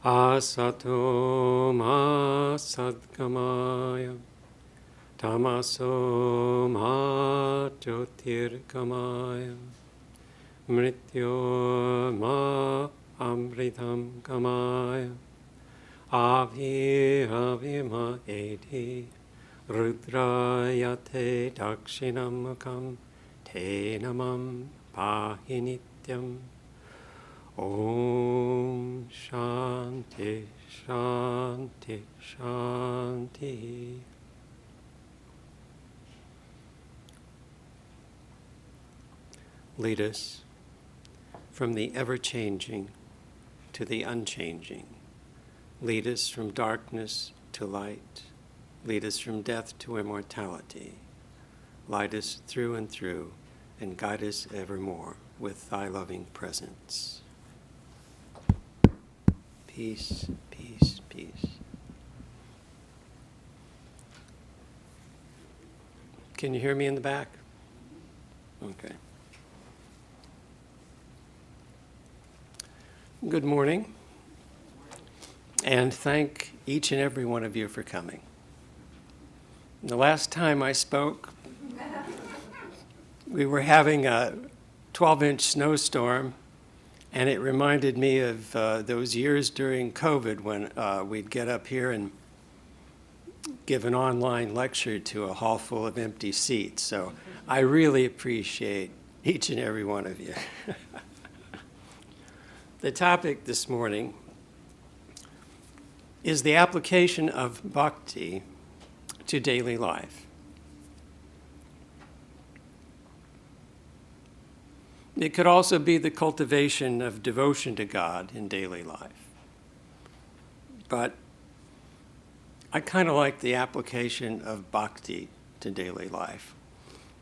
Asato ma sadgamaya tamaso ma jyotirgamaya mrityo ma amritam gamaya avima eti rudrayate dakshinamukam te namam pahi nityam. Om Shanti Shanti Shanti. Lead us from the ever-changing to the unchanging. Lead us from darkness to light. Lead us from death to immortality. Light us through and through, and guide us evermore with thy loving presence. Peace, peace, peace. Can you hear me in the back? Okay. Good morning, and thank each and every one of you for coming. The last time I spoke, we were having a 12-inch snowstorm, and it reminded me of those years during COVID when we'd get up here and give an online lecture to a hall full of empty seats. So I really appreciate each and every one of you. The topic this morning is the application of Bhakti to daily life. It could also be the cultivation of devotion to God in daily life. But I kind of like the application of Bhakti to daily life.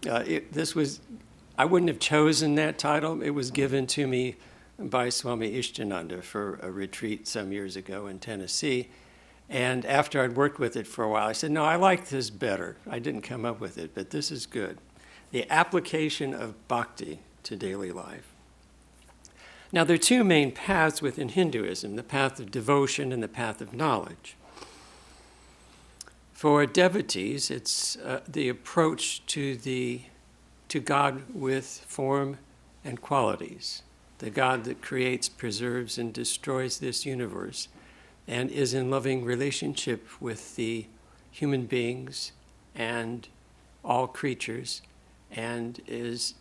I wouldn't have chosen that title. It was given to me by Swami for a retreat some years ago in Tennessee. And after I'd worked with it for a while, I said, no, I like this better. I didn't come up with it, but this is good. The application of Bhakti to daily life. Now, there are two main paths within Hinduism, the path of devotion and the path of knowledge. For devotees, it's the approach to God with form and qualities, the God that creates, preserves, and destroys this universe, and is in loving relationship with the human beings and all creatures, and is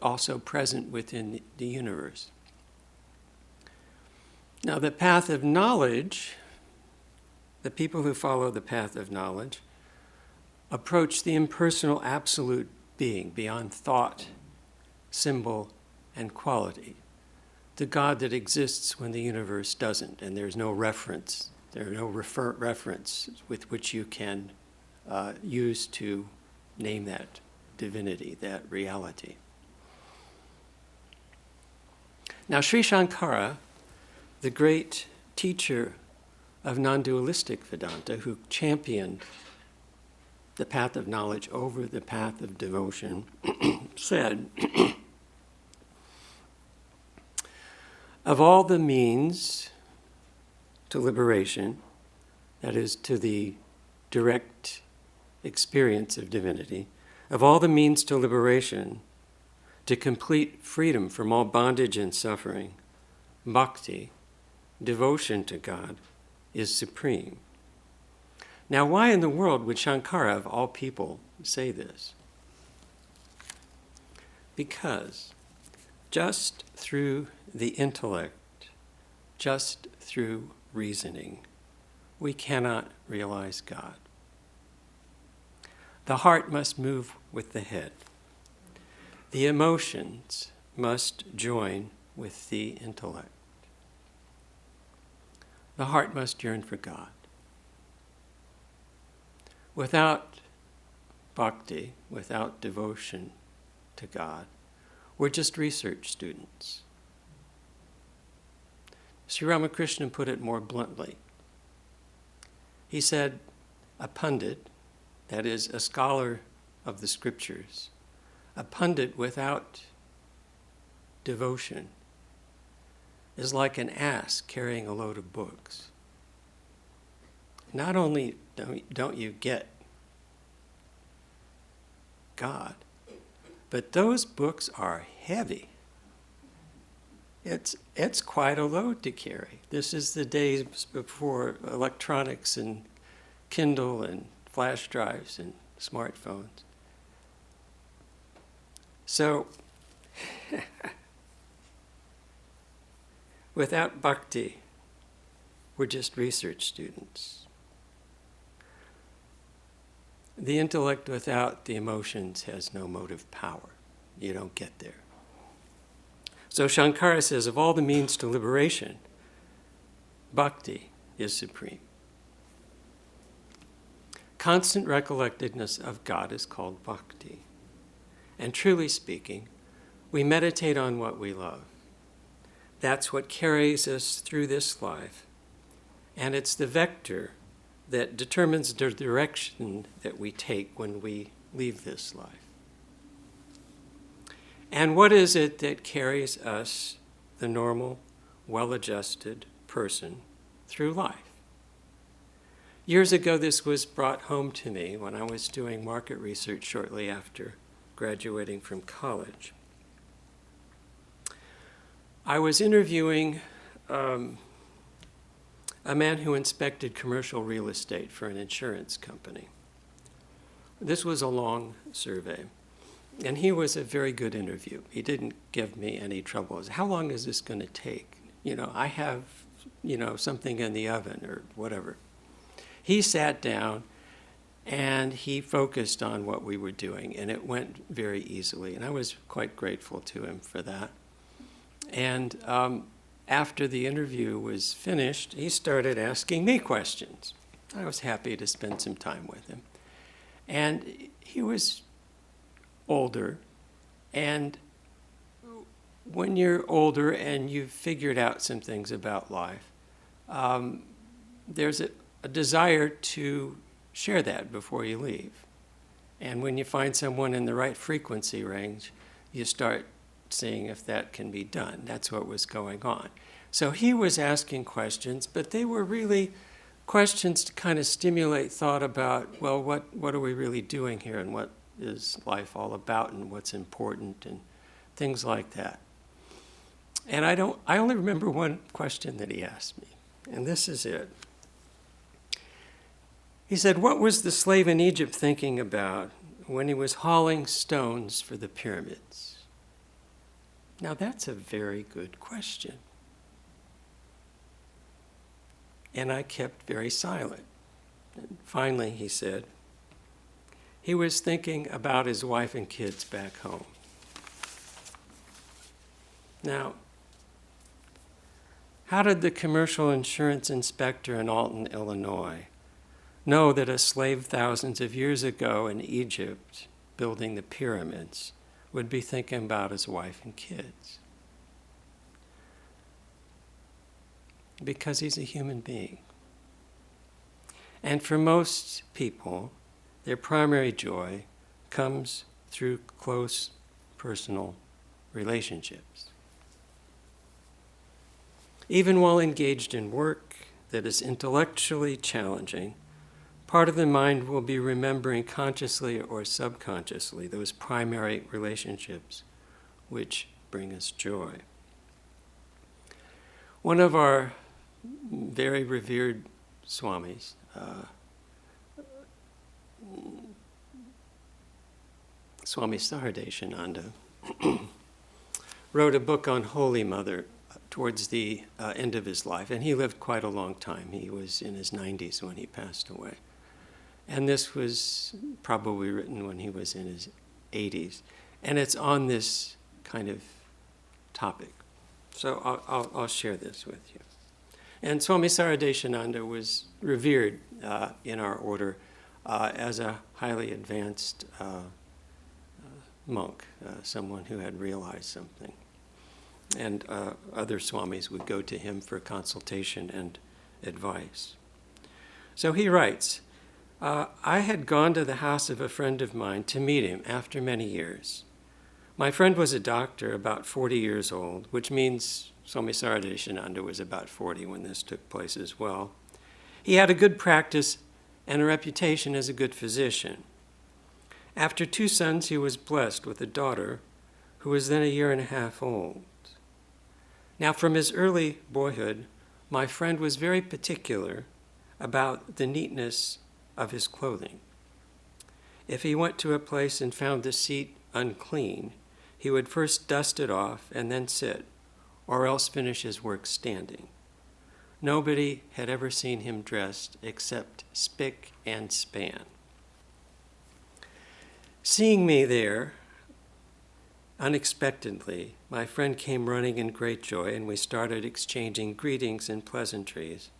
also present within the universe. Now, the path of knowledge, the people who follow the path of knowledge approach the impersonal absolute being beyond thought, symbol, and quality, the God that exists when the universe doesn't, and there's no reference, there are no reference with which you can use to name that divinity, that reality. Now, Sri Shankara, the great teacher of non-dualistic Vedanta, who championed the path of knowledge over the path of devotion, said, of all the means to liberation, that is, to the direct experience of divinity, of all the means to liberation, to complete freedom from all bondage and suffering, bhakti, devotion to God, is supreme. Now, why in the world would Shankara, of all people, say this? Because just through the intellect, just through reasoning, we cannot realize God. The heart must move with the head. The emotions must join with the intellect. The heart must yearn for God. Without bhakti, without devotion to God, we're just research students. Sri Ramakrishna put it more bluntly. He said, a pundit, that is, a scholar of the scriptures, A pundit without devotion is like an ass carrying a load of books. Not only don't you get God, but those books are heavy. It's quite a load to carry. This is the days before electronics and Kindle and flash drives and smartphones. So, without bhakti, we're just research students. The intellect without the emotions has no motive power. You don't get there. So Shankara says, of all the means to liberation, bhakti is supreme. Constant recollectedness of God is called bhakti. And truly speaking, we meditate on what we love. That's what carries us through this life. And it's the vector that determines the direction that we take when we leave this life. And what is it that carries us, the normal, well-adjusted person, through life? Years ago, this was brought home to me when I was doing market research shortly after graduating from college. I was interviewing a man who inspected commercial real estate for an insurance company. This was a long survey, and he was a very good interview. He didn't give me any trouble. How long is this going to take? I have, something in the oven or whatever. He sat down and he focused on what we were doing, and it went very easily, and I was quite grateful to him for that. And after the interview was finished, he started asking me questions. I was happy to spend some time with him. And he was older, and when you're older and you've figured out some things about life, there's a desire to share that before you leave. And when you find someone in the right frequency range, you start seeing if that can be done. That's what was going on. So he was asking questions, but they were really questions to kind of stimulate thought about, well, what are we really doing here, and what is life all about, and what's important, and things like that. And I only remember one question that he asked me, and this is it. He said, what was the slave in Egypt thinking about when he was hauling stones for the pyramids? Now that's a very good question. And I kept very silent. And finally he said, he was thinking about his wife and kids back home. Now, how did the commercial insurance inspector in Alton, Illinois, know that a slave thousands of years ago in Egypt building the pyramids would be thinking about his wife and kids? Because he's a human being. And for most people, their primary joy comes through close personal relationships. Even while engaged in work that is intellectually challenging, part of the mind will be remembering consciously or subconsciously those primary relationships which bring us joy. One of our very revered Swamis, Swami Saharadeshananda, wrote a book on Holy Mother towards the end of his life, and he lived quite a long time. He was in his 90s when he passed away. And this was probably written when he was in his 80s. And it's on this kind of topic. So I'll share this with you. And Swami Saharadeshananda was revered in our order as a highly advanced monk, someone who had realized something. And other swamis would go to him for consultation and advice. So he writes, I had gone to the house of a friend of mine to meet him after many years. My friend was a doctor, about 40 years old, which means Swami Sarvadeshananda was about 40 when this took place as well. He had a good practice and a reputation as a good physician. After 2 sons, he was blessed with a daughter who was then 1.5 years old. Now, from his early boyhood, my friend was very particular about the neatness of his clothing. If he went to a place and found the seat unclean, he would first dust it off and then sit, or else finish his work standing. Nobody had ever seen him dressed except spick and span. Seeing me there, unexpectedly, my friend came running in great joy, and we started exchanging greetings and pleasantries,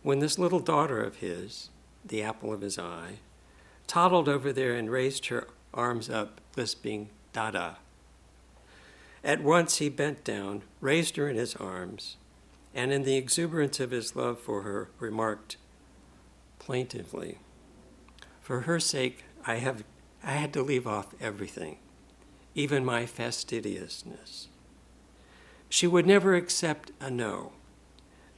when this little daughter of his, the apple of his eye, toddled over there and raised her arms up, lisping, "Dada." At once he bent down, raised her in his arms, and in the exuberance of his love for her, remarked plaintively, "For her sake, I had to leave off everything, even my fastidiousness. She would never accept a no.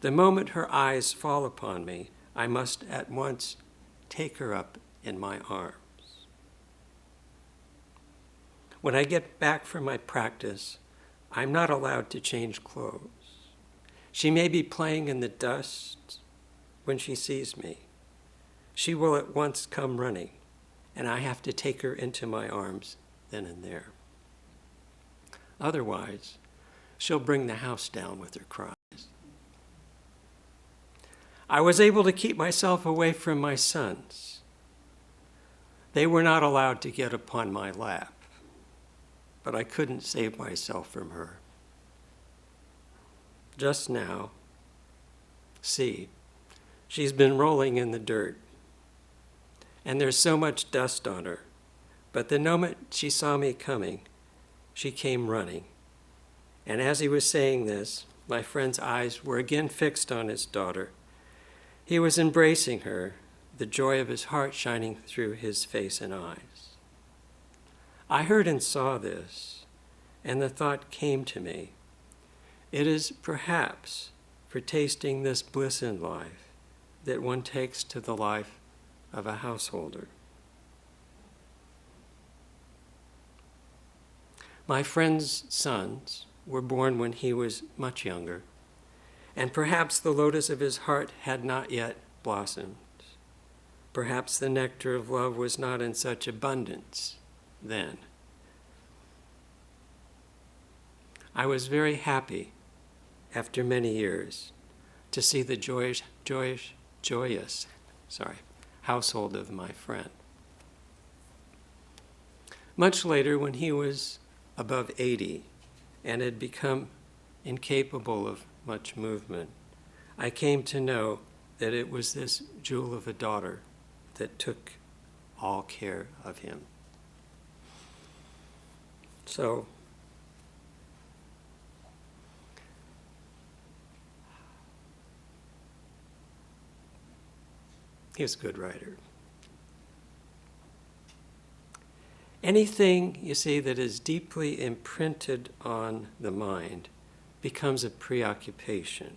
The moment her eyes fall upon me, I must at once take her up in my arms. When I get back from my practice, I'm not allowed to change clothes. She may be playing in the dust. When she sees me, she will at once come running, and I have to take her into my arms then and there. Otherwise, she'll bring the house down with her cries." I was able to keep myself away from my sons. They were not allowed to get upon my lap, but I couldn't save myself from her. Just now, see, she's been rolling in the dirt, and there's so much dust on her, but the moment she saw me coming, she came running. And as he was saying this, my friend's eyes were again fixed on his daughter. He was embracing her, the joy of his heart shining through his face and eyes. I heard and saw this, and the thought came to me, it is perhaps for tasting this bliss in life that one takes to the life of a householder. My friend's sons were born when he was much younger, and perhaps the lotus of his heart had not yet blossomed. Perhaps the nectar of love was not in such abundance then. I was very happy, after many years, to see the joyous household of my friend. Much later, when he was above 80 and had become incapable of much movement, I came to know that it was this jewel of a daughter that took all care of him. So, he was a good writer. Anything, you see, that is deeply imprinted on the mind becomes a preoccupation.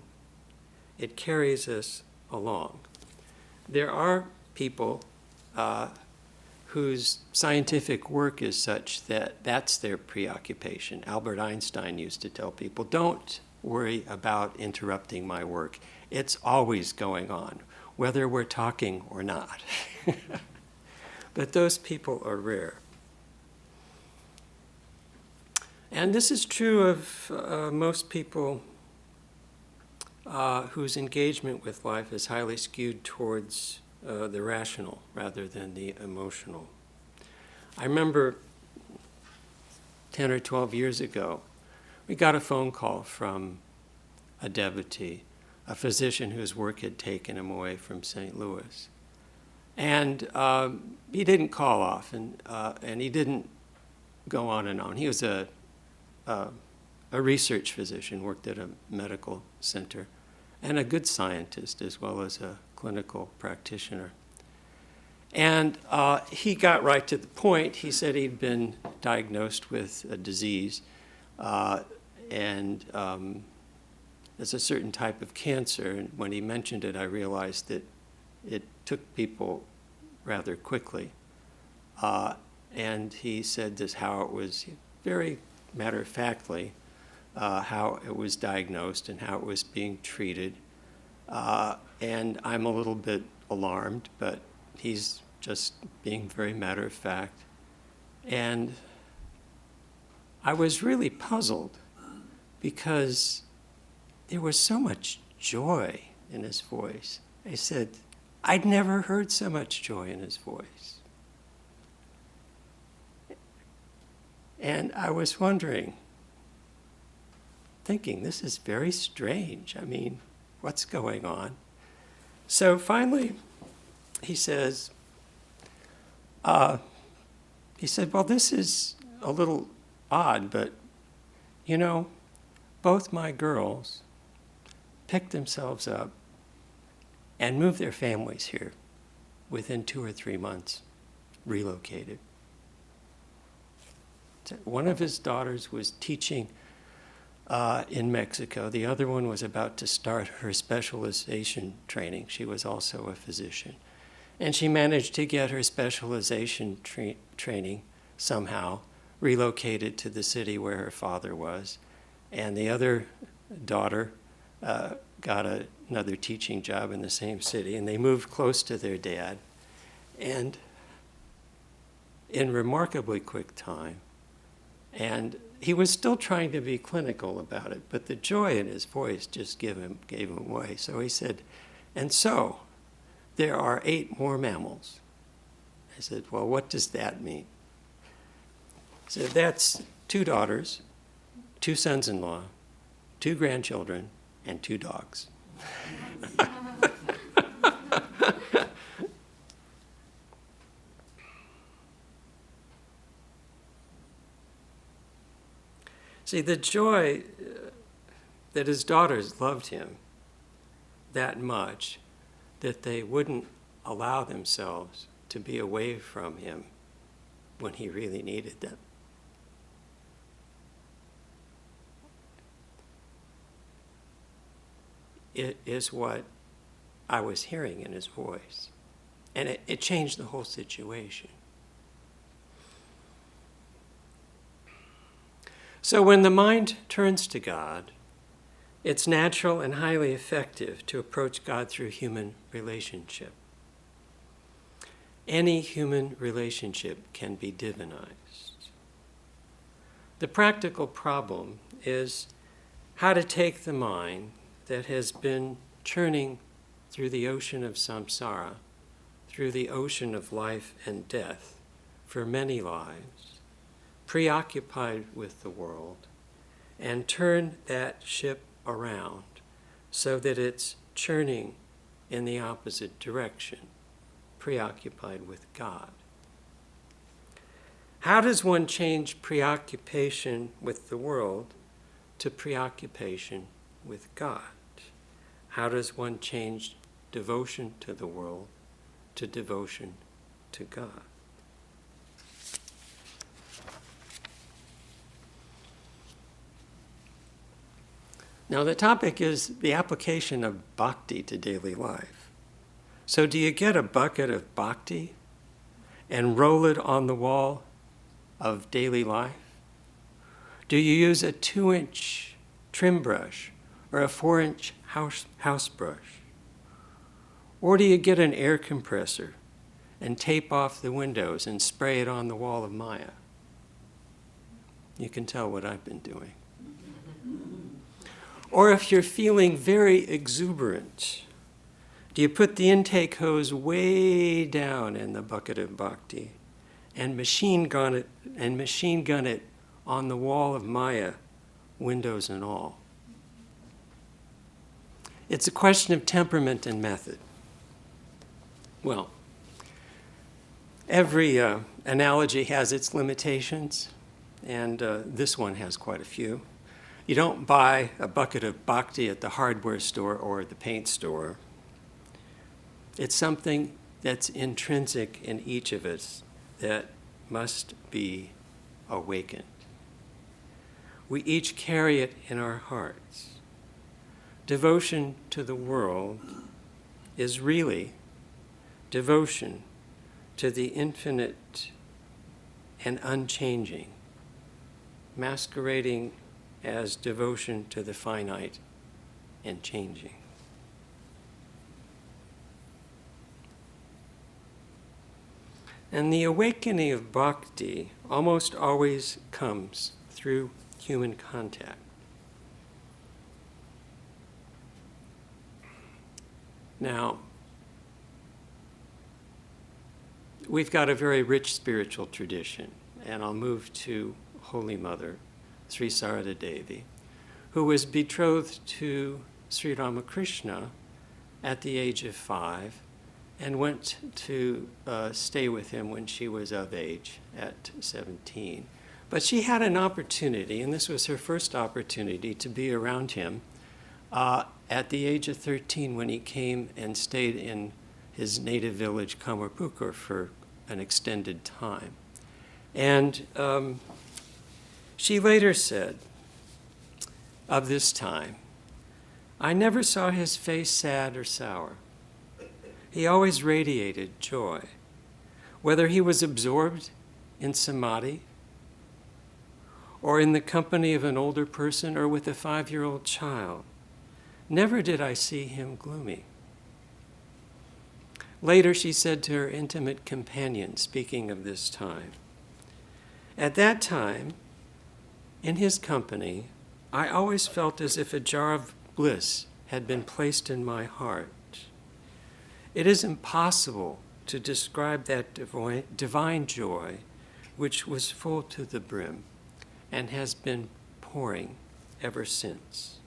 It carries us along. There are people whose scientific work is such that that's their preoccupation. Albert Einstein used to tell people, don't worry about interrupting my work. It's always going on, whether we're talking or not. But those people are rare. And this is true of most people whose engagement with life is highly skewed towards the rational rather than the emotional. I remember 10 or 12 years ago, we got a phone call from a devotee, a physician whose work had taken him away from St. Louis. And he didn't call off, and he didn't go on and on. He was a research physician, worked at a medical center, and a good scientist as well as a clinical practitioner. And he got right to the point. He said he'd been diagnosed with a disease, and it's a certain type of cancer. And when he mentioned it, I realized that it took people rather quickly. And he said this, how it was very matter-of-factly, how it was diagnosed and how it was being treated. And I'm a little bit alarmed, but he's just being very matter-of-fact. And I was really puzzled because there was so much joy in his voice. I said, I'd never heard so much joy in his voice. And I was wondering, thinking, this is very strange. I mean, what's going on? So finally, he says, well, this is a little odd, but, you know, both my girls picked themselves up and moved their families here within 2 or 3 months, relocated. One of his daughters was teaching in Mexico. The other one was about to start her specialization training. She was also a physician. And she managed to get her specialization training somehow, relocated to the city where her father was. And the other daughter got another teaching job in the same city, and they moved close to their dad. And in remarkably quick time, and he was still trying to be clinical about it, but the joy in his voice just gave him away. So he said, and so there are 8 more mammals. I said, well, what does that mean? He said, that's 2 daughters, 2 sons-in-law, 2 grandchildren, and 2 dogs. See, the joy that his daughters loved him that much that they wouldn't allow themselves to be away from him when he really needed them. It is what I was hearing in his voice. And it changed the whole situation. So when the mind turns to God, it's natural and highly effective to approach God through human relationship. Any human relationship can be divinized. The practical problem is how to take the mind that has been churning through the ocean of samsara, through the ocean of life and death for many lives, preoccupied with the world, and turn that ship around so that it's churning in the opposite direction, preoccupied with God. How does one change preoccupation with the world to preoccupation with God? How does one change devotion to the world to devotion to God? Now, the topic is the application of bhakti to daily life. So do you get a bucket of bhakti and roll it on the wall of daily life? Do you use a 2-inch trim brush or a 4-inch house brush? Or do you get an air compressor and tape off the windows and spray it on the wall of Maya? You can tell what I've been doing. Or if you're feeling very exuberant, do you put the intake hose way down in the bucket of bhakti and machine gun it on the wall of Maya, windows and all? It's a question of temperament and method. Well, every analogy has its limitations, and this one has quite a few. You don't buy a bucket of bhakti at the hardware store or the paint store. It's something that's intrinsic in each of us that must be awakened. We each carry it in our hearts. Devotion to the world is really devotion to the infinite and unchanging, masquerading as devotion to the finite and changing. And the awakening of bhakti almost always comes through human contact. Now, we've got a very rich spiritual tradition, and I'll move to Holy Mother, Sri Sarada Devi, who was betrothed to Sri Ramakrishna at the age of 5 and went to stay with him when she was of age at 17. But she had an opportunity, and this was her first opportunity, to be around him at the age of 13 when he came and stayed in his native village, Kamarpukur, for an extended time. And she later said of this time, "I never saw his face sad or sour. He always radiated joy, whether he was absorbed in samadhi or in the company of an older person or with a 5-year-old child. Never did I see him gloomy." Later, she said to her intimate companion, speaking of this time, "At that time, in his company, I always felt as if a jar of bliss had been placed in my heart. It is impossible to describe that divine joy which was full to the brim and has been pouring ever since."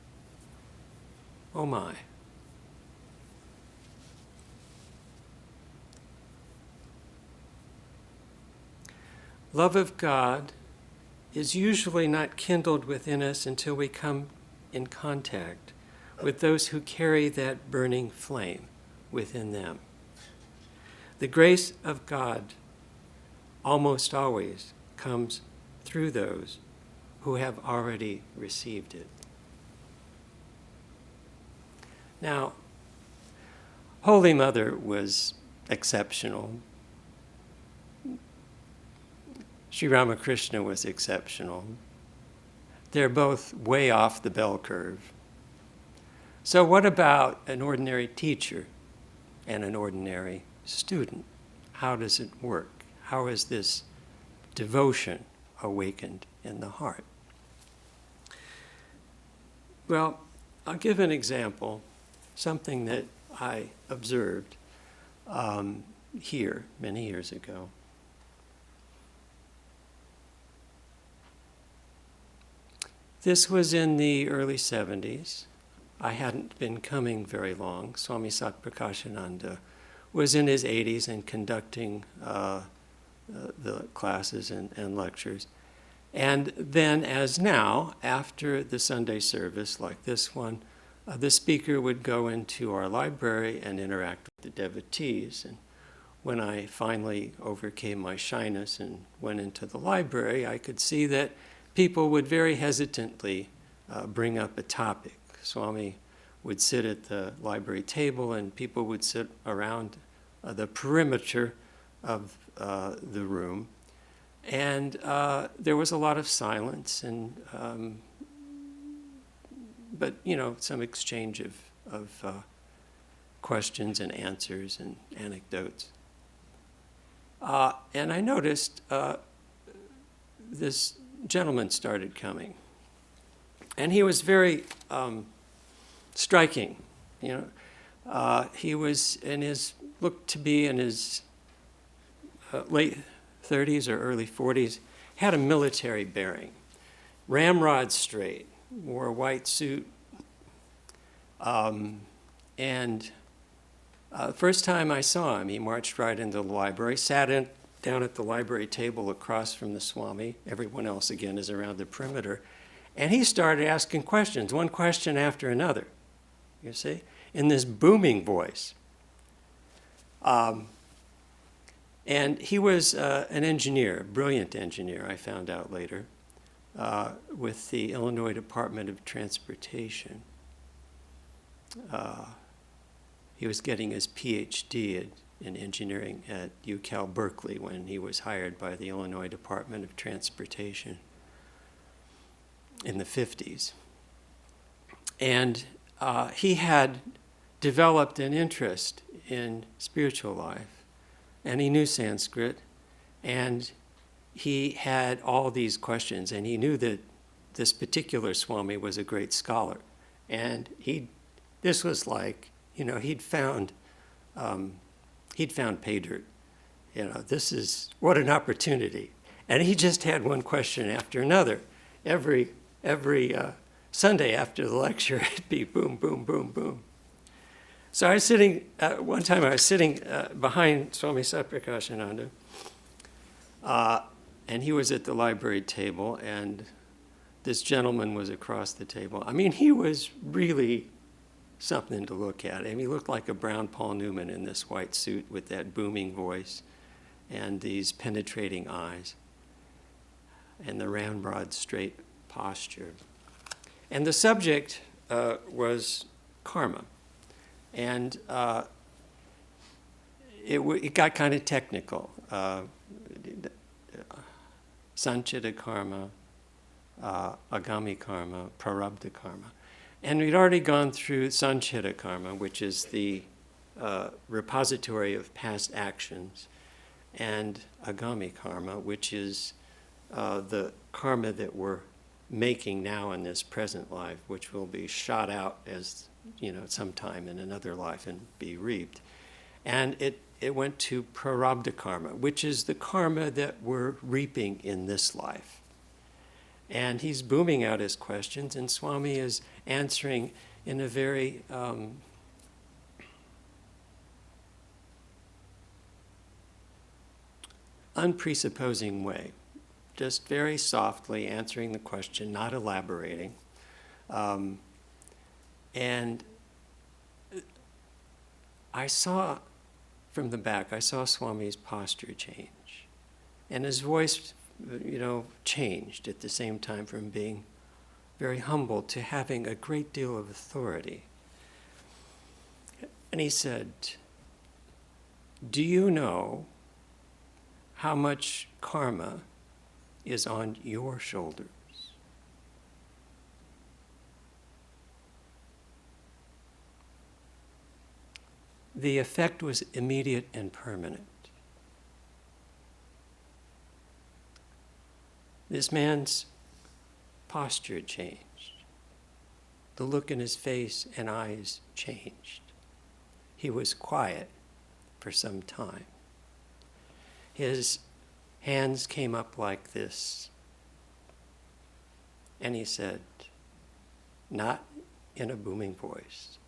Oh my. Love of God is usually not kindled within us until we come in contact with those who carry that burning flame within them. The grace of God almost always comes through those who have already received it. Now, Holy Mother was exceptional. Sri Ramakrishna was exceptional. They're both way off the bell curve. So what about an ordinary teacher and an ordinary student? How does it work? How is this devotion awakened in the heart? Well, I'll give an example, something that I observed here many years ago. This was in the early 70s. I hadn't been coming very long. Swami Satprakashananda was in his 80s and conducting the classes and lectures. And then, as now, after the Sunday service like this one, the speaker would go into our library and interact with the devotees. And when I finally overcame my shyness and went into the library, I could see that people would very hesitantly bring up a topic. Swami would sit at the library table and people would sit around the perimeter of the room. And there was a lot of silence and, but some exchange of questions and answers and anecdotes. And I noticed this gentleman started coming. And he was very striking. He was looked to be in his late 30s or early 40s, had a military bearing, ramrod straight, wore a white suit. And the first time I saw him, he marched right into the library, sat down at the library table across from the Swami. Everyone else, again, is around the perimeter. And he started asking questions, one question after another, you see, in this booming voice. And he was an engineer, a brilliant engineer, I found out later, with the Illinois Department of Transportation. He was getting his PhD in engineering at UCal Berkeley when he was hired by the Illinois Department of Transportation in the 50s. And he had developed an interest in spiritual life, and he knew Sanskrit, and he had all these questions, and he knew that this particular Swami was a great scholar. And this was like, he'd found pay dirt. This is, what an opportunity. And he just had one question after another. Every Sunday after the lecture, it'd be boom, boom, boom, boom. So I was sitting, one time I was sitting behind Swami Satprakashananda, and he was at the library table, and this gentleman was across the table. I mean, he was really something to look at. I mean, he looked like a brown Paul Newman in this white suit with that booming voice and these penetrating eyes and the ramrod straight posture. And the subject was karma. And it got kind of technical. Sanchita karma, agami karma, prarabdha karma. And we'd already gone through sanchita karma, which is the repository of past actions, and agami karma, which is the karma that we're making now in this present life, which will be shot out as, sometime in another life and be reaped. And it went to prarabdha karma, which is the karma that we're reaping in this life. And he's booming out his questions, and Swami is answering in a very unpresupposing way, just very softly answering the question, not elaborating. And I saw from the back, I saw Swami's posture change. And his voice, changed at the same time from being very humble to having a great deal of authority. And he said, "Do you know how much karma is on your shoulders?" The effect was immediate and permanent. This man's posture changed. The look in his face and eyes changed. He was quiet for some time. His hands came up like this, and he said, not in a booming voice,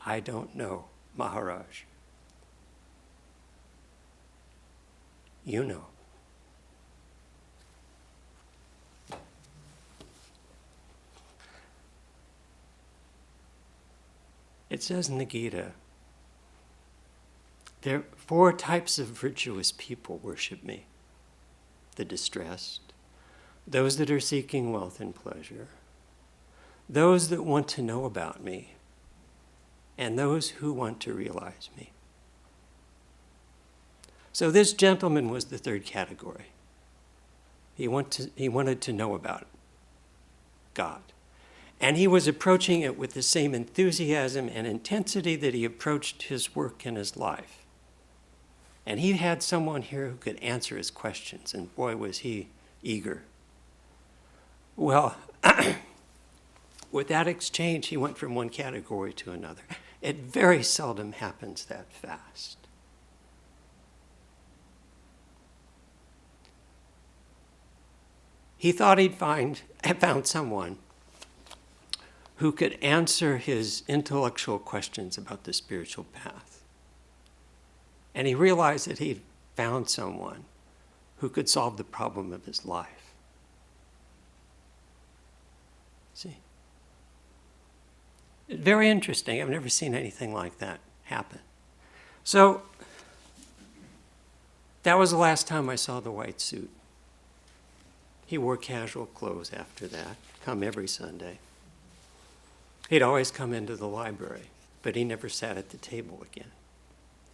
"I don't know, Maharaj. You know." It says in the Gita, there are 4 types of virtuous people worship me: the distressed, those that are seeking wealth and pleasure, those that want to know about me, and those who want to realize me. So this gentleman was the 3rd category. He wanted to know about God. And he was approaching it with the same enthusiasm and intensity that he approached his work in his life. And he had someone here who could answer his questions, and boy, was he eager. Well, with that exchange, he went from one category to another. It very seldom happens that fast. He thought had found someone who could answer his intellectual questions about the spiritual path. And he realized that he'd found someone who could solve the problem of his life. See? Very interesting. I've never seen anything like that happen. So, That was the last time I saw the white suit. He wore casual clothes after that, come every Sunday. He'd always come into the library, but he never sat at the table again.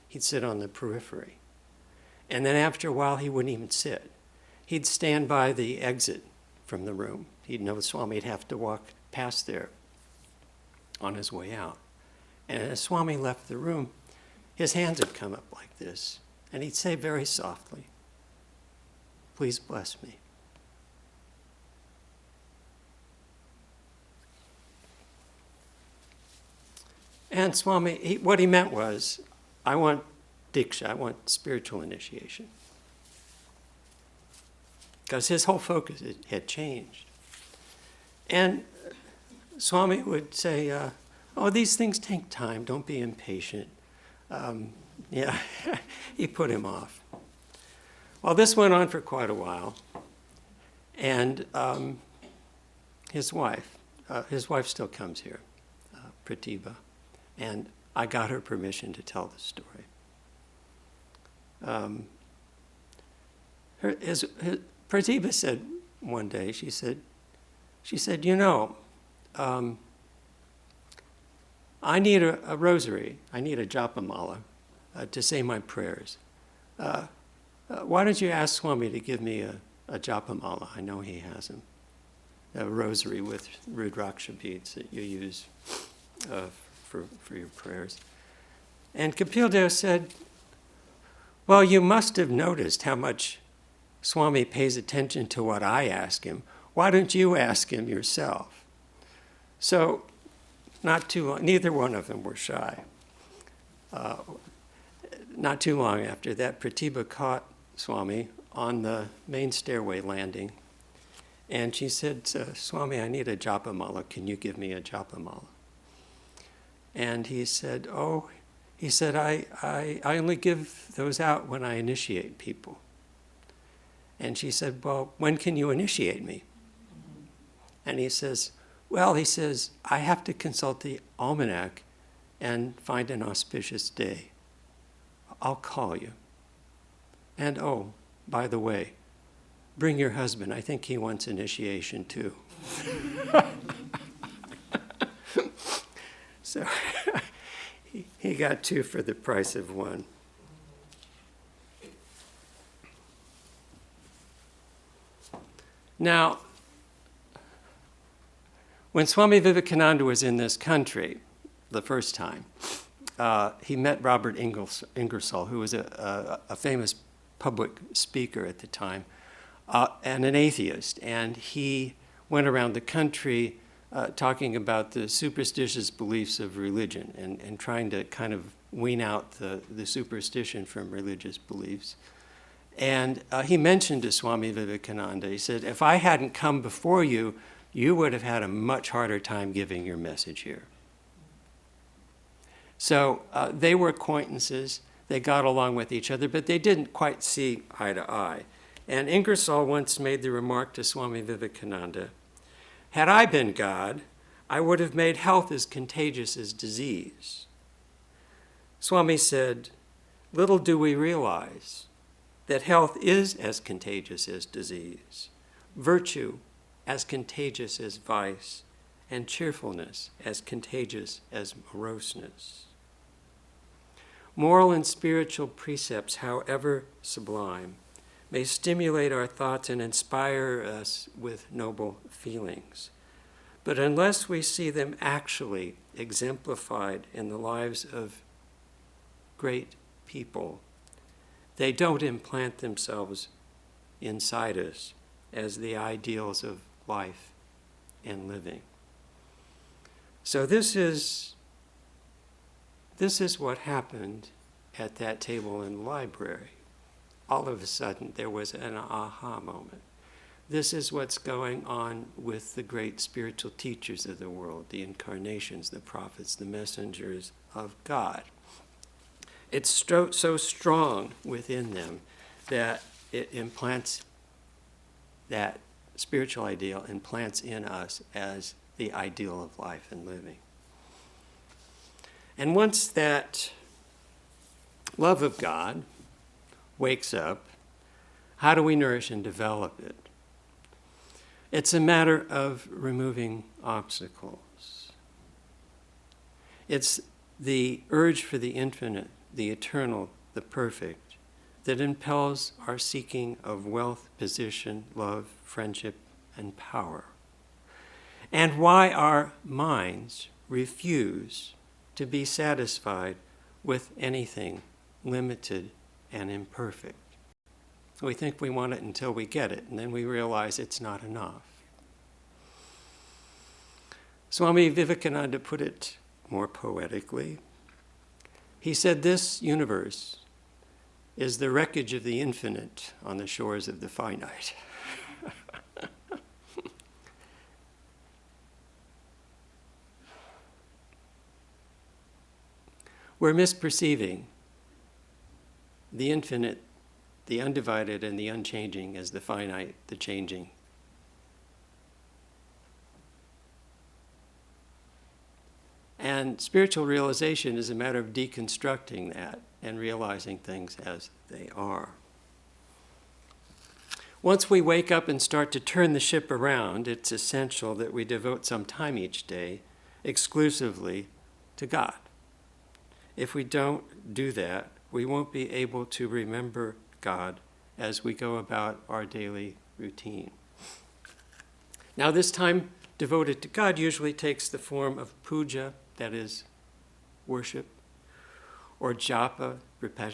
He'd sit on the periphery. And then after a while, he wouldn't even sit. He'd stand by the exit from the room. He'd know Swami'd have to walk past there on his way out. And as Swami left the room, his hands would come up like this, and he'd say very softly, "Please bless me." And Swami, what he meant was, I want diksha, I want spiritual initiation. Because his whole focus had changed. And Swami would say, oh, these things take time, don't be impatient. Yeah, he put him off. Well, this went on for quite a while. And his wife still comes here, Pratibha. And I got her permission to tell the story. Pratibha said one day, she said, you know, I need a rosary. I need a japamala to say my prayers. Why don't you ask Swami to give me a japamala? I know he has them. A rosary with rudraksha beads that you use for your prayers. And Kapil Dev said, well, you must have noticed how much Swami pays attention to what I ask him. Why don't you ask him yourself? So, not too long, neither one of them were shy. Not too long after that, Pratibha caught Swami on the main stairway landing. And she said, Swami, I need a japamala. Can you give me a japamala? And he said, I only give those out when I initiate people. And she said, well, when can you initiate me? And he says, I have to consult the almanac and find an auspicious day. I'll call you. And oh, by the way, bring your husband. I think he wants initiation too. So he got two for the price of one. Now, when Swami Vivekananda was in this country the first time, he met Robert Ingersoll, who was a famous public speaker at the time, and an atheist. And he went around the country talking about the superstitious beliefs of religion and trying to kind of wean out the superstition from religious beliefs. And he mentioned to Swami Vivekananda, he said, if I hadn't come before you, you would have had a much harder time giving your message here. So they were acquaintances, they got along with each other, but they didn't quite see eye to eye. And Ingersoll once made the remark to Swami Vivekananda, had I been God, I would have made health as contagious as disease. Swami said, little do we realize that health is as contagious as disease, virtue as contagious as vice, and cheerfulness as contagious as moroseness. Moral and spiritual precepts, however sublime, may stimulate our thoughts and inspire us with noble feelings. But unless we see them actually exemplified in the lives of great people, they don't implant themselves inside us as the ideals of life and living. So this is what happened at that table in the library. All of a sudden, there was an aha moment. This is what's going on with the great spiritual teachers of the world, the incarnations, the prophets, the messengers of God. It's so strong within them that it implants, that spiritual ideal implants in us as the ideal of life and living. And once that love of God, wakes up, how do we nourish and develop it? It's a matter of removing obstacles. It's the urge for the infinite, the eternal, the perfect, that impels our seeking of wealth, position, love, friendship, and power. And why our minds refuse to be satisfied with anything limited and imperfect. We think we want it until we get it, and then we realize it's not enough. Swami Vivekananda put it more poetically. He said, "This universe is the wreckage of the infinite on the shores of the finite." We're misperceiving the infinite, the undivided, and the unchanging as the finite, the changing. And spiritual realization is a matter of deconstructing that and realizing things as they are. Once we wake up and start to turn the ship around, it's essential that we devote some time each day exclusively to God. If we don't do that, we won't be able to remember God as we go about our daily routine. Now, this time devoted to God usually takes the form of puja, that is, worship, or japa,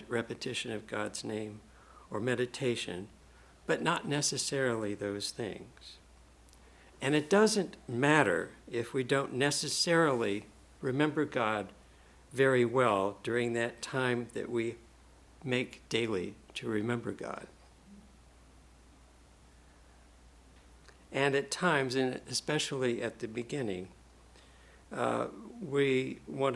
repetition of God's name, or meditation, but not necessarily those things. And it doesn't matter if we don't necessarily remember God very well during that time that we make daily to remember God. And at times, and especially at the beginning, we want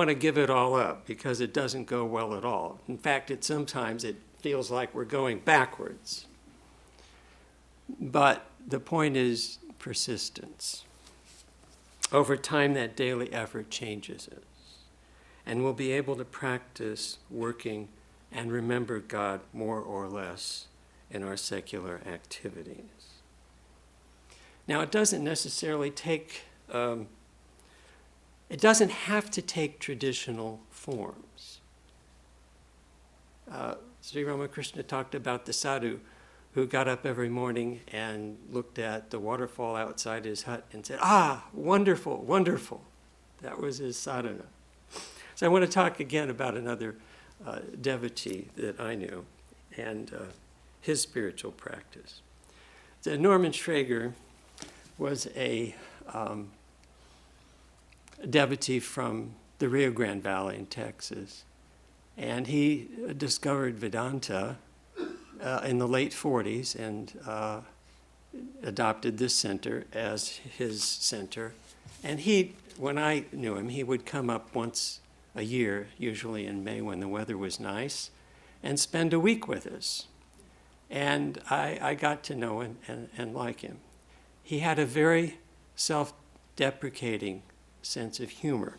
to give it all up because it doesn't go well at all. In fact, sometimes it feels like we're going backwards. But the point is persistence. Over time, that daily effort changes us, and we'll be able to practice working and remember God more or less in our secular activities. Now, it doesn't necessarily take, it doesn't have to take traditional forms. Sri Ramakrishna talked about the sadhu who got up every morning and looked at the waterfall outside his hut and said, "Ah, wonderful, wonderful." That was his sadhana. So I want to talk again about another devotee that I knew and his spiritual practice. So Norman Schrager was a devotee from the Rio Grande Valley in Texas, and he discovered Vedanta in the late 40s and adopted this center as his center. And when I knew him, he would come up once a year, usually in May when the weather was nice, and spend a week with us. And I got to know and like him. He had a very self-deprecating sense of humor.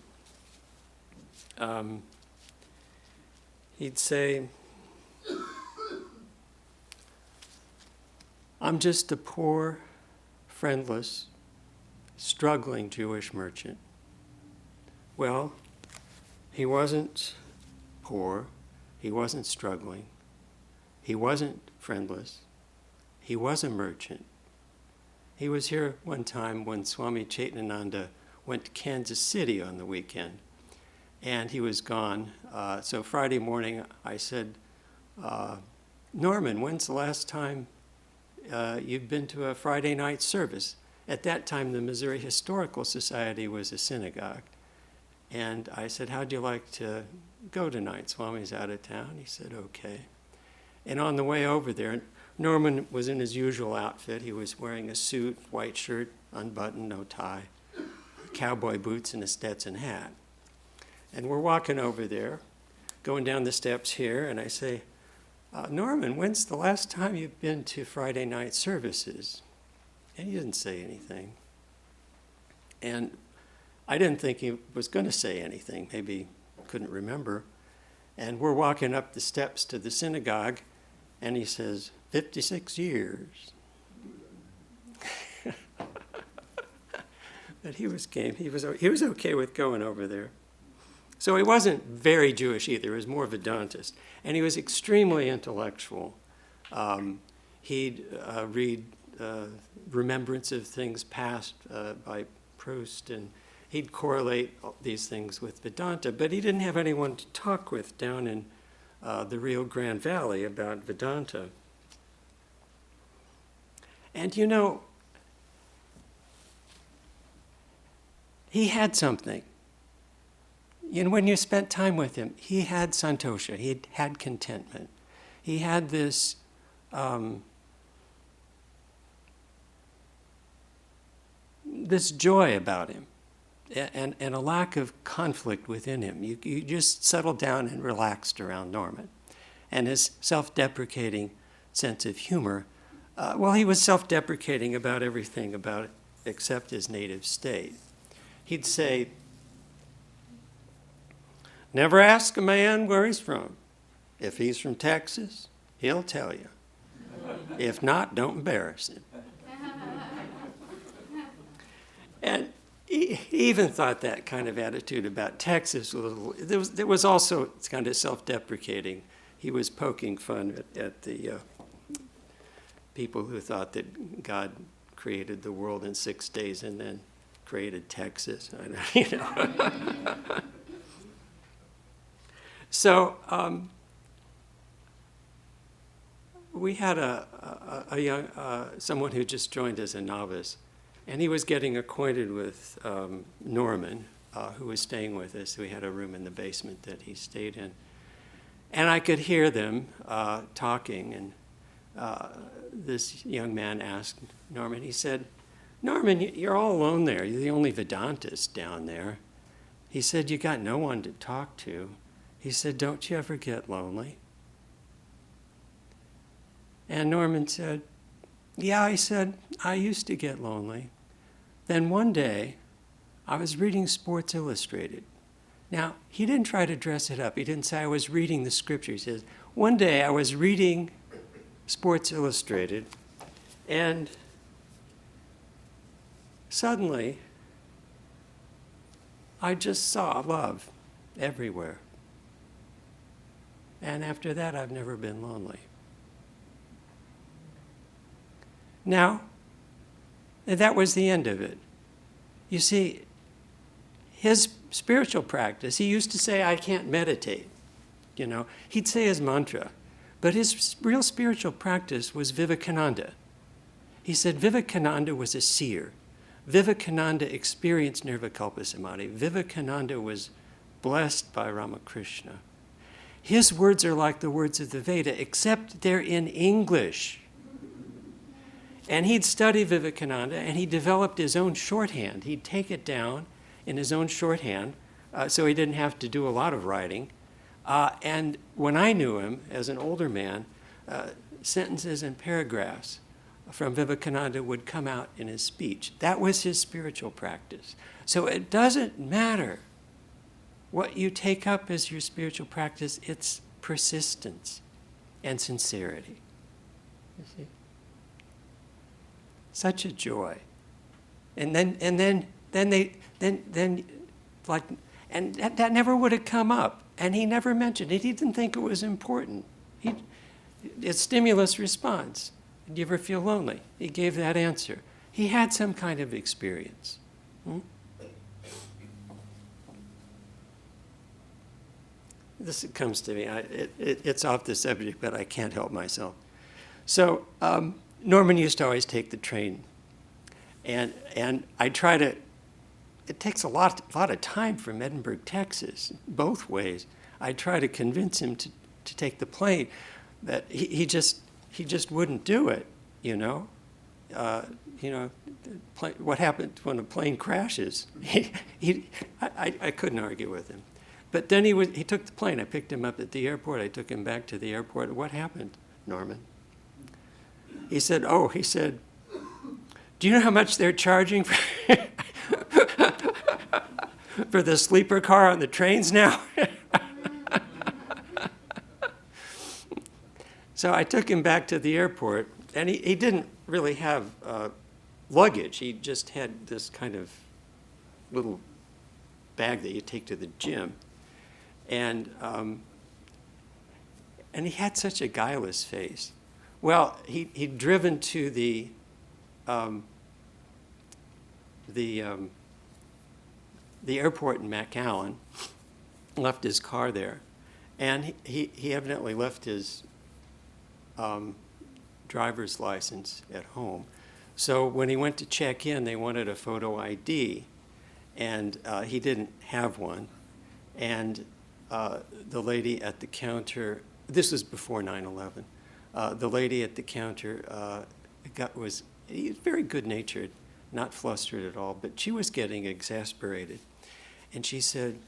He'd say, "I'm just a poor, friendless, struggling Jewish merchant." Well, he wasn't poor, he wasn't struggling, he wasn't friendless, he was a merchant. He was here one time when Swami Chaitananda went to Kansas City on the weekend, and he was gone. So Friday morning I said, "Norman, when's the last time you've been to a Friday night service?" At that time, the Missouri Historical Society was a synagogue. And I said, "How'd you like to go tonight? Swami's out of town." He said, "Okay." And on the way over there, Norman was in his usual outfit. He was wearing a suit, white shirt, unbuttoned, no tie, cowboy boots, and a Stetson hat. And we're walking over there, going down the steps here, and I say, "Norman, when's the last time you've been to Friday night services?" And he didn't say anything. And I didn't think he was going to say anything. Maybe couldn't remember. And we're walking up the steps to the synagogue, and he says, 56 years. But he was game. He was okay with going over there. So he wasn't very Jewish either. He was more Vedantist. And he was extremely intellectual. He'd read Remembrance of Things Past by Proust, and he'd correlate these things with Vedanta, but he didn't have anyone to talk with down in the Rio Grande Valley about Vedanta. And you know, he had something. And when you spent time with him, he had santosha, he had contentment. He had this this joy about him and a lack of conflict within him. You just settled down and relaxed around Norman. And his self-deprecating sense of humor, well, he was self-deprecating about everything about it except his native state. He'd say, never ask a man where he's from. If he's from Texas, he'll tell you. If not, don't embarrass him. And he even thought that kind of attitude about Texas was a little, there was also kind of self-deprecating. He was poking fun at the people who thought that God created the world in 6 days and then created Texas. You know. So we had a young someone who just joined as a novice, and he was getting acquainted with Norman, who was staying with us. We had a room in the basement that he stayed in, and I could hear them talking. And this young man asked Norman. He said, "Norman, you're all alone there. You're the only Vedantist down there." He said, "You got no one to talk to." He said, "Don't you ever get lonely?" And Norman said, "Yeah," he said, "I used to get lonely. Then one day, I was reading Sports Illustrated." Now, he didn't try to dress it up. He didn't say, "I was reading the scripture." He says, "One day I was reading Sports Illustrated, and suddenly, I just saw love everywhere. And after that, I've never been lonely." Now, that was the end of it. You see, his spiritual practice, he used to say, "I can't meditate." You know, he'd say his mantra, but his real spiritual practice was Vivekananda. He said Vivekananda was a seer. Vivekananda experienced Nirvikalpa Samadhi. Vivekananda was blessed by Ramakrishna. His words are like the words of the Veda, except they're in English. And he'd study Vivekananda, and he developed his own shorthand. He'd take it down in his own shorthand, so he didn't have to do a lot of writing. And when I knew him as an older man, sentences and paragraphs from Vivekananda would come out in his speech. That was his spiritual practice. So it doesn't matter what you take up as your spiritual practice, it's persistence and sincerity. You see? Such a joy. And then that never would have come up. And he never mentioned it. He didn't think it was important. It's stimulus response. Do you ever feel lonely? He gave that answer. He had some kind of experience. This comes to me. It's off the subject, but I can't help myself. So Norman used to always take the train. And I try to, it takes a lot of time from Edinburgh, Texas, both ways. I try to convince him to take the plane, but he just wouldn't do it, you know. What happens when a plane crashes? I couldn't argue with him. But then he took the plane. I picked him up at the airport. I took him back to the airport. What happened, Norman? He said, "Do you know how much they're charging for the sleeper car on the trains now?" So I took him back to the airport, and he didn't really have luggage. He just had this kind of little bag that you take to the gym. And he had such a guileless face. Well, he'd driven to the airport in McAllen, left his car there, and he evidently left his driver's license at home. So when he went to check in, they wanted a photo ID, and he didn't have one. And the lady at the counter, this was before 9/11, the lady at the counter was very good-natured, not flustered at all, but she was getting exasperated. And she said,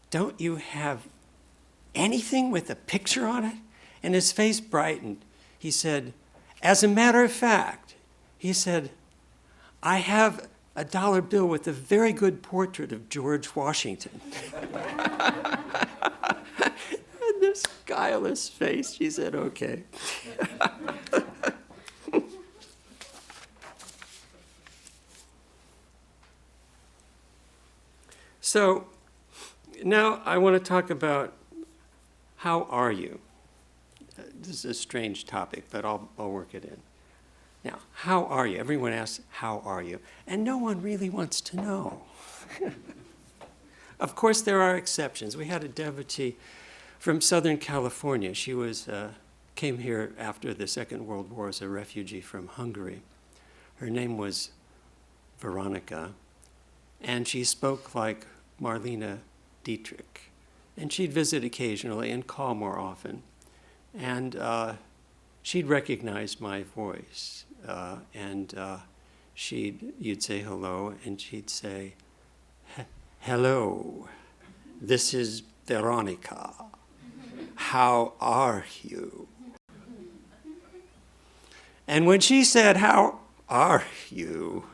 "Don't you have anything with a picture on it?" And his face brightened. He said, "As a matter of fact," he said, "I have a dollar bill with a very good portrait of George Washington." And this guileless face, she said, "Okay." So now I want to talk about how are you? This is a strange topic, but I'll work it in. Now, how are you? Everyone asks, how are you? And no one really wants to know. Of course, there are exceptions. We had a devotee from Southern California. She came here after the Second World War as a refugee from Hungary. Her name was Veronica, and she spoke like Marlene Dietrich. And she'd visit occasionally and call more often. And she'd recognize my voice. You'd say hello, and she'd say, "Hello, this is Veronica. How are you?" And when she said, "How are you?"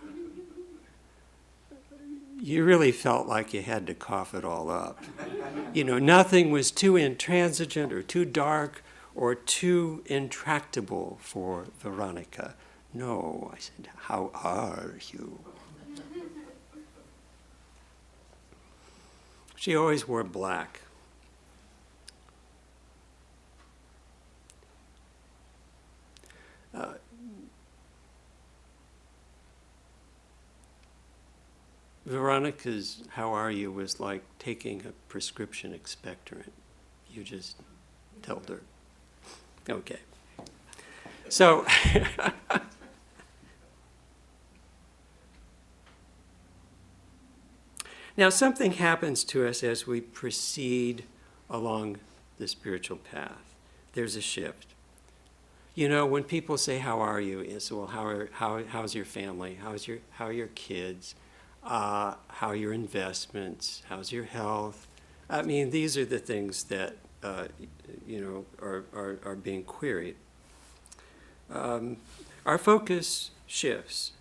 you really felt like you had to cough it all up. Nothing was too intransigent or too dark or too intractable for Veronica. No, I said, "How are you?" She always wore black. Veronica's "how are you" was like taking a prescription expectorant. You just told her. Okay. So, now something happens to us as we proceed along the spiritual path. There's a shift. When people say, "How are you?" it's, well, how's your family? How are your kids? How are your investments? How's your health? I mean, these are the things that are being queried. Our focus shifts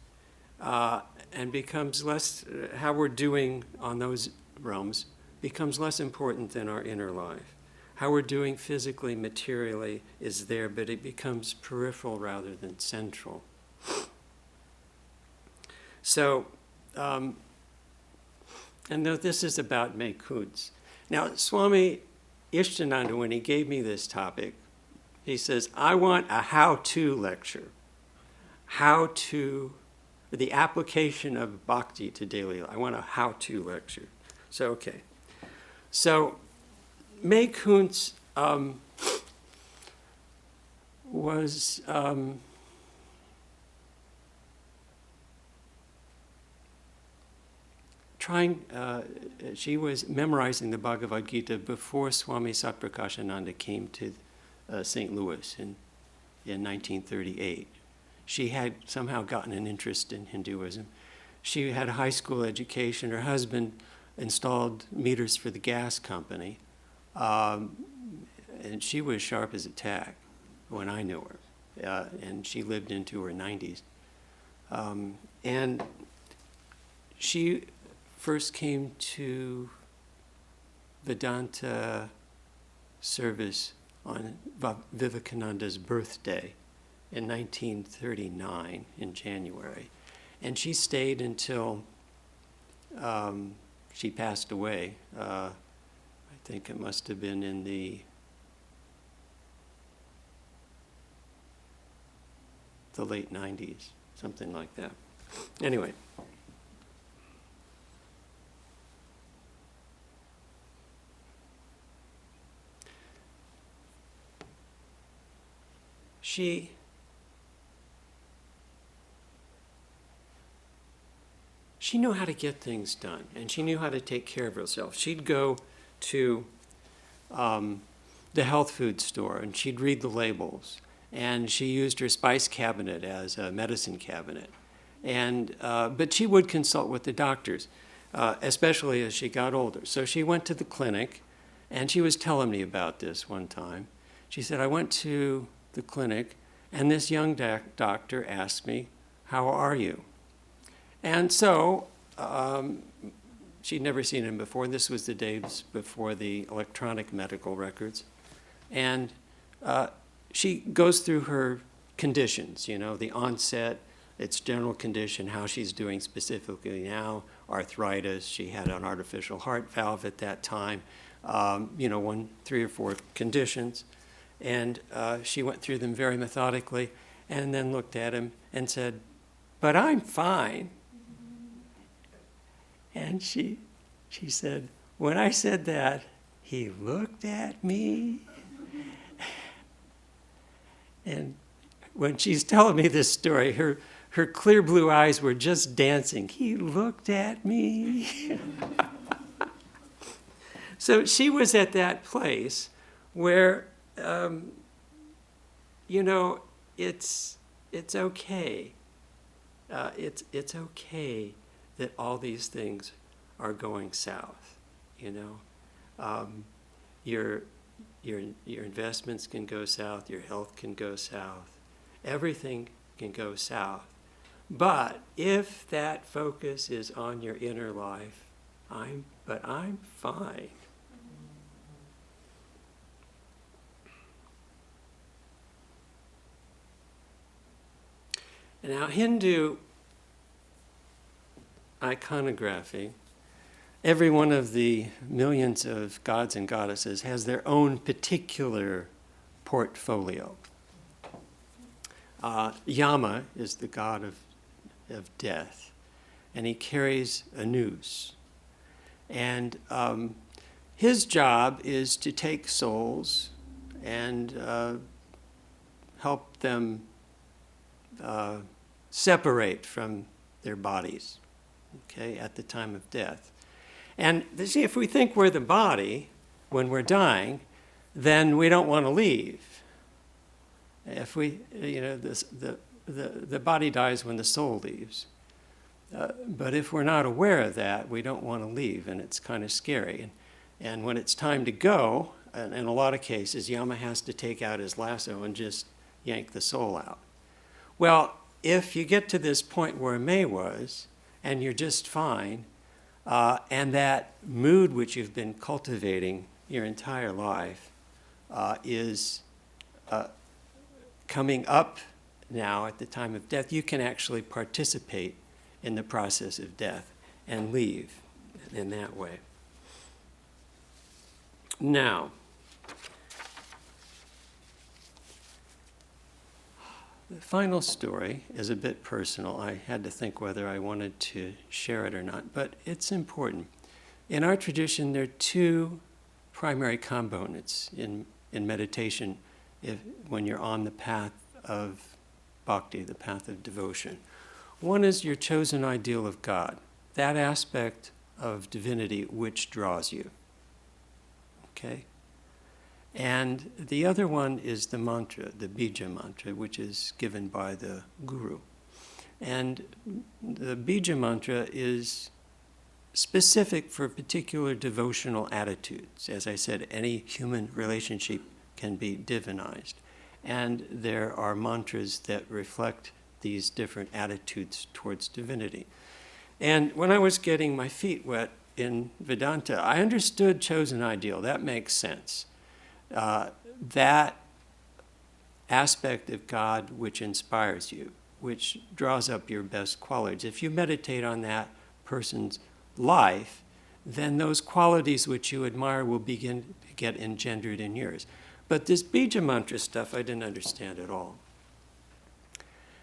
and becomes less. How we're doing on those realms becomes less important than our inner life. How we're doing physically, materially is there, but it becomes peripheral rather than central. So. And this is about May Kuntz. Now, Swami Ishtananda, when he gave me this topic, he says, "I want a how-to lecture. The application of Bhakti to daily life. I want a how-to lecture." So, okay. So, May Kuntz was... she was memorizing the Bhagavad Gita before Swami Satprakashananda came to St. Louis in 1938. She had somehow gotten an interest in Hinduism. She had a high school education. Her husband installed meters for the gas company. And she was sharp as a tack when I knew her. And she lived into her 90s. And she first came to Vedanta service on Vivekananda's birthday in 1939 in January. And she stayed until she passed away. I think it must have been in the late 90s, something like that. Anyway. She knew how to get things done, and she knew how to take care of herself. She'd go to the health food store, and she'd read the labels, and she used her spice cabinet as a medicine cabinet. But she would consult with the doctors, especially as she got older. So she went to the clinic, and she was telling me about this one time. She said, I went to the clinic, and this young doctor asked me, how are you? And so she'd never seen him before. This was the days before the electronic medical records. And she goes through her conditions, the onset, its general condition, how she's doing specifically now, arthritis. She had an artificial heart valve at that time, 3 or 4 conditions. And she went through them very methodically and then looked at him and said, but I'm fine. And she said, when I said that, he looked at me. And when she's telling me this story, her clear blue eyes were just dancing. He looked at me. So she was at that place where it's okay. It's okay that all these things are going south. Your investments can go south. Your health can go south. Everything can go south. But if that focus is on your inner life, I'm fine. Now, Hindu iconography, every one of the millions of gods and goddesses has their own particular portfolio. Yama is the god of death, and he carries a noose. And his job is to take souls and help them separate from their bodies, at the time of death. And see, if we think we're the body when we're dying, then we don't want to leave. If we, the body dies when the soul leaves. But if we're not aware of that, we don't want to leave, and it's kind of scary. And when it's time to go, in a lot of cases, Yama has to take out his lasso and just yank the soul out. Well, if you get to this point where May was, and you're just fine, and that mood which you've been cultivating your entire life is coming up now at the time of death, you can actually participate in the process of death and leave in that way. Now, the final story is a bit personal. I had to think whether I wanted to share it or not, but it's important. In our tradition, there are 2 primary components in meditation when you're on the path of bhakti, the path of devotion. One is your chosen ideal of God, that aspect of divinity which draws you. Okay? And the other one is the mantra, the bija mantra, which is given by the guru. And the bija mantra is specific for particular devotional attitudes. As I said, any human relationship can be divinized. And there are mantras that reflect these different attitudes towards divinity. And when I was getting my feet wet in Vedanta, I understood chosen ideal. That makes sense. that aspect of God which inspires you, which draws up your best qualities. If you meditate on that person's life, then those qualities which you admire will begin to get engendered in yours. But this bija mantra stuff, I didn't understand at all.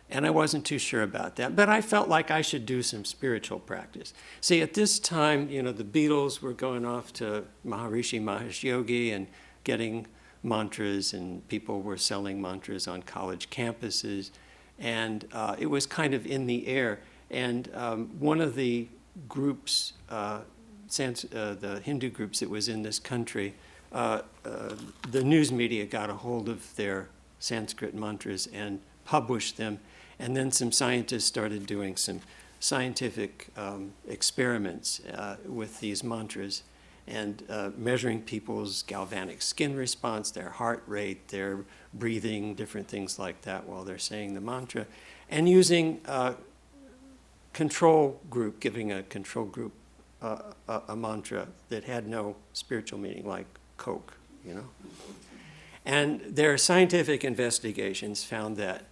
And I wasn't too sure about that. But I felt like I should do some spiritual practice. See, at this time, the Beatles were going off to Maharishi Mahesh Yogi and getting mantras, and people were selling mantras on college campuses. And it was kind of in the air. And one of the groups, the Hindu groups that was in this country, the news media got a hold of their Sanskrit mantras and published them. And then some scientists started doing some scientific experiments with these mantras and measuring people's galvanic skin response, their heart rate, their breathing, different things like that while they're saying the mantra, and using control group, giving a control group a mantra that had no spiritual meaning, like Coke, And their scientific investigations found that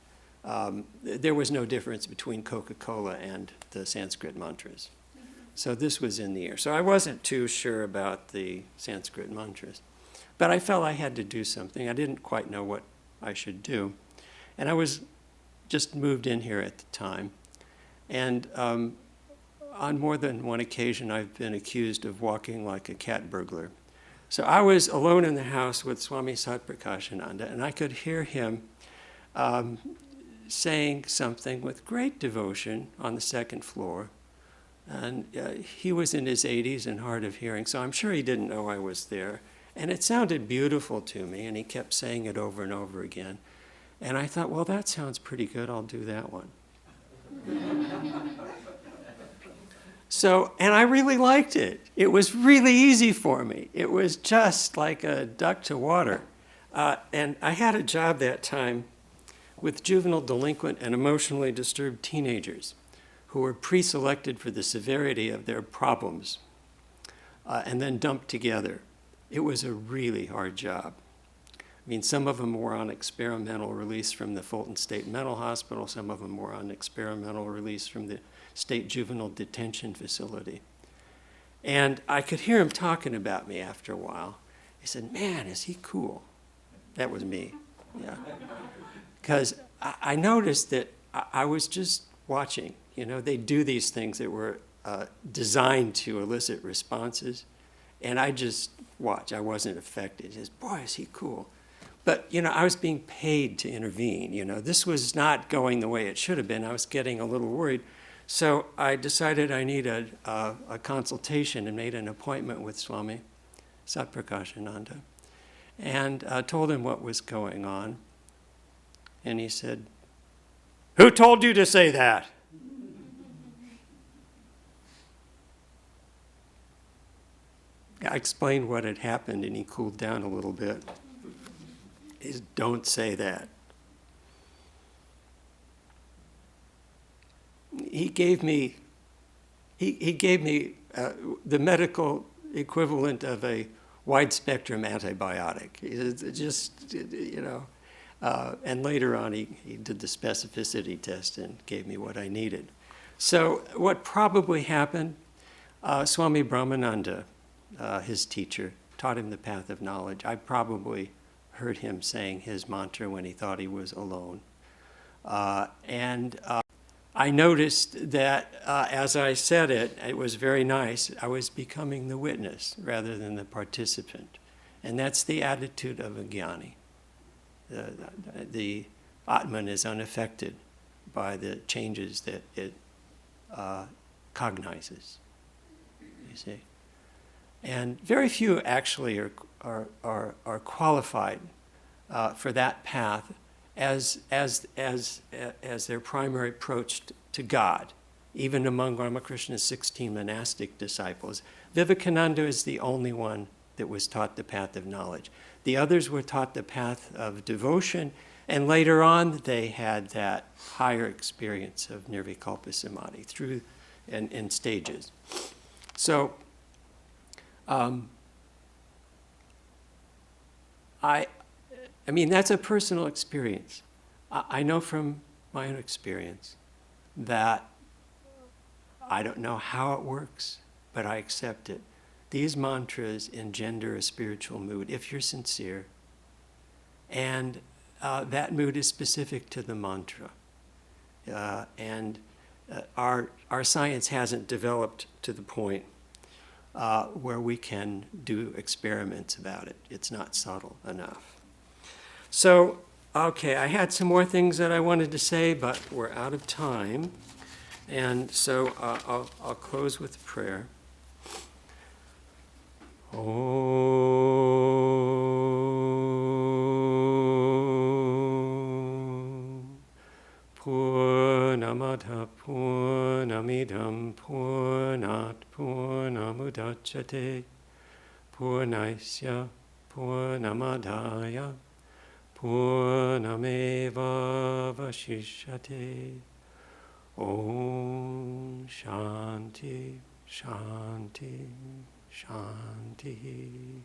there was no difference between Coca-Cola and the Sanskrit mantras. So this was in the air. So I wasn't too sure about the Sanskrit mantras. But I felt I had to do something. I didn't quite know what I should do. And I was just moved in here at the time. And on more than one occasion, I've been accused of walking like a cat burglar. So I was alone in the house with Swami Satprakashananda, and I could hear him saying something with great devotion on the second floor. And he was in his 80s and hard of hearing, so I'm sure he didn't know I was there. And it sounded beautiful to me, and he kept saying it over and over again. And I thought, well, that sounds pretty good. I'll do that one. So, and I really liked it. It was really easy for me. It was just like a duck to water. And I had a job that time with juvenile delinquent and emotionally disturbed teenagers who were pre-selected for the severity of their problems and then dumped together. It was a really hard job. I mean, some of them were on experimental release from the Fulton State Mental Hospital. Some of them were on experimental release from the State Juvenile Detention Facility. And I could hear him talking about me after a while. He said, man, is he cool? That was me, yeah. Because I noticed that I was just watching. They do these things that were designed to elicit responses. And I just watched. I wasn't affected. He says, boy, is he cool. But, I was being paid to intervene. This was not going the way it should have been. I was getting a little worried. So I decided I needed a consultation and made an appointment with Swami Satprakashananda and told him what was going on. And he said, who told you to say that? I explained what had happened, and he cooled down a little bit. He said, don't say that. He gave me the medical equivalent of a wide-spectrum antibiotic. And later on, he did the specificity test and gave me what I needed. So what probably happened, Swami Brahmananda, his teacher, taught him the path of knowledge. I probably heard him saying his mantra when he thought he was alone. I noticed that as I said it, it was very nice. I was becoming the witness rather than the participant. And that's the attitude of a jnani. The Atman is unaffected by the changes that it cognizes, you see. And very few actually are qualified for that path as their primary approach to God, even among Ramakrishna's 16 monastic disciples. Vivekananda is the only one that was taught the path of knowledge. The others were taught the path of devotion, and later on they had that higher experience of nirvikalpa samadhi through in stages. So I mean, that's a personal experience. I know from my own experience that I don't know how it works, but I accept it. These mantras engender a spiritual mood if you're sincere. And that mood is specific to the mantra. Our science hasn't developed to the point where we can do experiments about it. It's not subtle enough. So, okay, I had some more things that I wanted to say, but we're out of time. And so I'll close with a prayer. Om Purnamada Purnamidam Purnat Purnamudachyate Purnasya Purnamadaya Purnameva Vashishyate. Om Shanti, Shanti, Shanti.